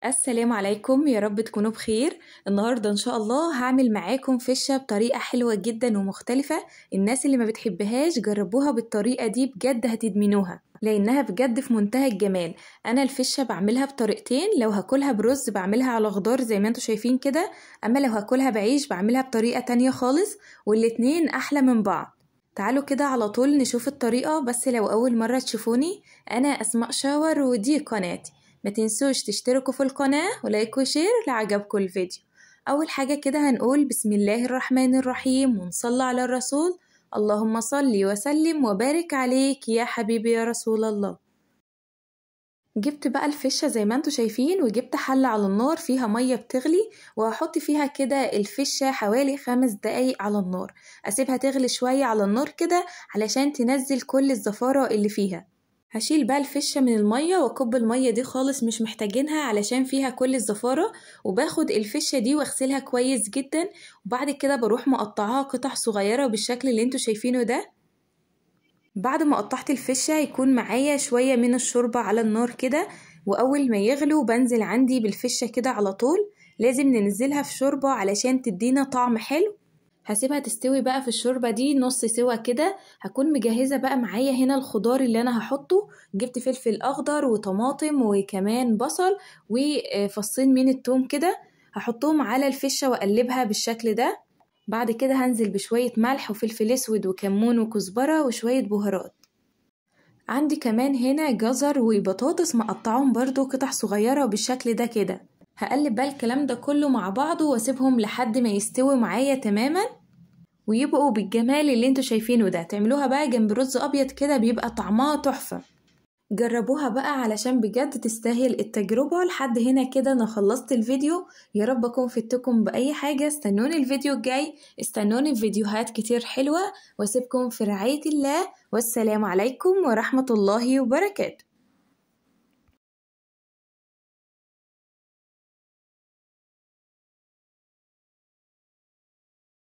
السلام عليكم، يا رب تكونوا بخير. النهاردة إن شاء الله هعمل معاكم فشة بطريقة حلوة جدا ومختلفة. الناس اللي ما بتحبهاش جربوها بالطريقة دي، بجد هتدمنوها لأنها بجد في منتهى الجمال. أنا الفشة بعملها بطريقتين، لو هاكلها برز بعملها على خضار زي ما انتوا شايفين كده، أما لو هاكلها بعيش بعملها بطريقة تانية خالص، والاتنين أحلى من بعض. تعالوا كده على طول نشوف الطريقة. بس لو أول مرة تشوفوني، أنا أسماء شاور ودي قناتي. ما تنسوش تشتركوا في القناة ولايك وشير لعجبكم الفيديو. أول حاجة كده هنقول بسم الله الرحمن الرحيم ونصلي على الرسول. اللهم صل وسلم وبارك عليك يا حبيبي يا رسول الله. جبت بقى الفشة زي ما انتوا شايفين، وجبت حلة على النار فيها مية بتغلي، وهحط فيها كده الفشة حوالي 5 دقايق على النار. اسيبها تغلي شوية على النار كده علشان تنزل كل الزفارة اللي فيها. هشيل بقى الفشة من المية واكب المية دي خالص، مش محتاجينها علشان فيها كل الزفارة. وباخد الفشة دي واغسلها كويس جدا، وبعد كده بروح مقطعاها قطع صغيرة بالشكل اللي انتوا شايفينه ده. بعد ما قطعت الفشة يكون معايا شوية من الشوربة على النار كده، وأول ما يغلوا بنزل عندي بالفشة كده على طول. لازم ننزلها في شوربة علشان تدينا طعم حلو. هسيبها تستوي بقى في الشوربة دي نص سوا كده. هكون مجهزة بقى معايا هنا الخضار اللي أنا هحطه. جبت فلفل أخضر وطماطم وكمان بصل وفصين من التوم كده، هحطهم على الفشة وأقلبها بالشكل ده. بعد كده هنزل بشوية ملح وفلفل اسود وكمون وكزبرة وشوية بهارات. عندي كمان هنا جزر وبطاطس مقطعهم برضو قطع صغيرة بالشكل ده كده. هقلب بقى الكلام ده كله مع بعضه واسيبهم لحد ما يستوي معايا تماما ويبقوا بالجمال اللي انتوا شايفينه ده. تعملوها بقى جنب رز ابيض كده بيبقى طعمها تحفة. جربوها بقى علشان بجد تستاهل التجربة. لحد هنا كده انا خلصت الفيديو، يا رب اكون فدتكم باي حاجة. استنوني الفيديو الجاي، استنوني في فيديوهات كتير حلوة، واسيبكم في رعاية الله، والسلام عليكم ورحمة الله وبركاته.